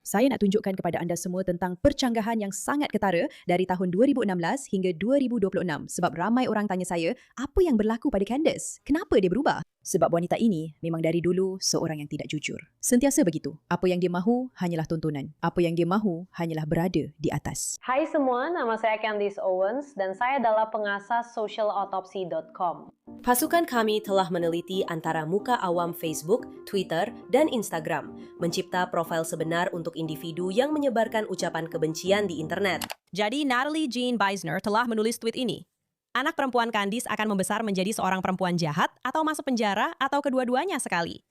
Saya nak tunjukkan kepada anda semua tentang percanggahan yang sangat ketara dari tahun 2016 hingga 2026 sebab ramai orang tanya saya, apa yang berlaku pada Candace? Kenapa dia berubah? Sebab wanita ini memang dari dulu seorang yang tidak jujur. Sentiasa begitu. Apa yang dia mahu hanyalah tontonan. Apa yang dia mahu hanyalah berada di atas. Hai semua, nama saya Candice Owens dan saya adalah pengasas socialautopsy.com. Pasukan kami telah meneliti antara muka awam Facebook, Twitter, dan Instagram, mencipta profil sebenar untuk individu yang menyebarkan ucapan kebencian di internet. Jadi Natalie Jean Beisner telah menulis tweet ini. Anak perempuan Candice akan membesar menjadi seorang perempuan jahat atau masuk penjara atau kedua-duanya sekali.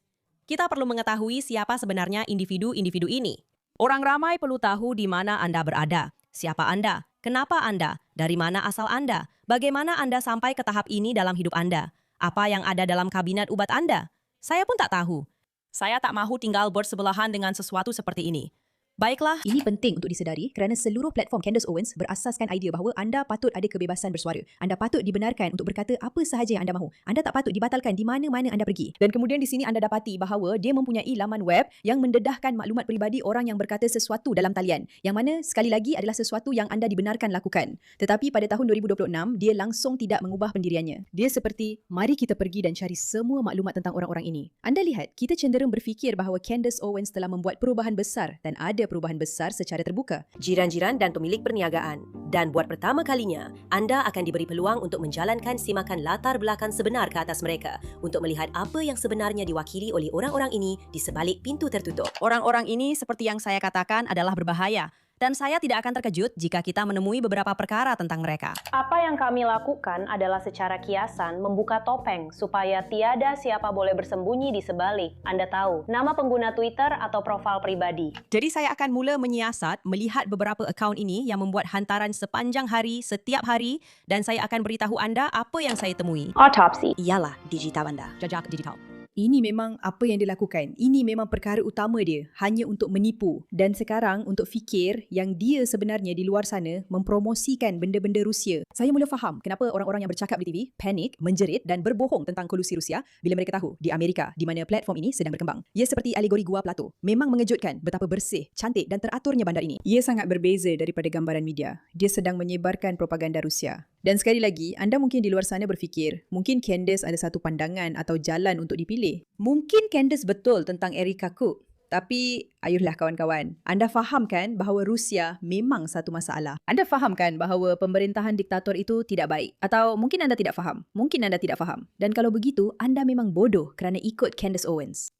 Kita perlu mengetahui siapa sebenarnya individu-individu ini. Orang ramai perlu tahu di mana Anda berada. Siapa Anda? Kenapa Anda? Dari mana asal Anda? Bagaimana Anda sampai ke tahap ini dalam hidup Anda? Apa yang ada dalam kabinet ubat Anda? Saya pun tak tahu. Saya tak mahu tinggal bersebelahan dengan sesuatu seperti ini. Baiklah. Ini penting untuk disedari kerana seluruh platform Candace Owens berasaskan idea bahawa anda patut ada kebebasan bersuara. Anda patut dibenarkan untuk berkata apa sahaja yang anda mahu. Anda tak patut dibatalkan di mana-mana anda pergi. Dan kemudian di sini anda dapati bahawa dia mempunyai laman web yang mendedahkan maklumat peribadi orang yang berkata sesuatu dalam talian. Yang mana sekali lagi adalah sesuatu yang anda dibenarkan lakukan. Tetapi pada tahun 2026, dia langsung tidak mengubah pendiriannya. Dia seperti, mari kita pergi dan cari semua maklumat tentang orang-orang ini. Anda lihat, kita cenderung berfikir bahawa Candace Owens telah membuat perubahan besar dan ada perubahan besar secara terbuka. Jiran-jiran dan pemilik perniagaan. Dan buat pertama kalinya, anda akan diberi peluang untuk menjalankan simakan latar belakang sebenar ke atas mereka untuk melihat apa yang sebenarnya diwakili oleh orang-orang ini di sebalik pintu tertutup. Orang-orang ini seperti yang saya katakan adalah berbahaya. Dan saya tidak akan terkejut jika kita menemui beberapa perkara tentang mereka. Apa yang kami lakukan adalah secara kiasan membuka topeng supaya tiada siapa boleh bersembunyi di sebalik. Anda tahu, nama pengguna Twitter atau profil pribadi. Jadi saya akan mula menyiasat melihat beberapa akaun ini yang membuat hantaran sepanjang hari, setiap hari, dan saya akan beritahu anda apa yang saya temui. Autopsy. Ialah digital anda. Jajak digital. Ini memang apa yang dilakukan. Ini memang perkara utama dia, hanya untuk menipu. Dan sekarang untuk fikir yang dia sebenarnya di luar sana mempromosikan benda-benda Rusia. Saya mula faham kenapa orang-orang yang bercakap di TV panik, menjerit dan berbohong tentang kolusi Rusia bila mereka tahu di Amerika di mana platform ini sedang berkembang. Ia seperti alegori Gua Plato. Memang mengejutkan betapa bersih, cantik dan teraturnya bandar ini. Ia sangat berbeza daripada gambaran media. Dia sedang menyebarkan propaganda Rusia. Dan sekali lagi, anda mungkin di luar sana berfikir, mungkin Candace ada satu pandangan atau jalan untuk dipilih. Mungkin Candace betul tentang Erika Cook. Tapi, ayuhlah kawan-kawan, anda faham kan bahawa Rusia memang satu masalah? Anda faham kan bahawa pemerintahan diktator itu tidak baik? Atau mungkin anda tidak faham? Mungkin anda tidak faham. Dan kalau begitu, anda memang bodoh kerana ikut Candace Owens.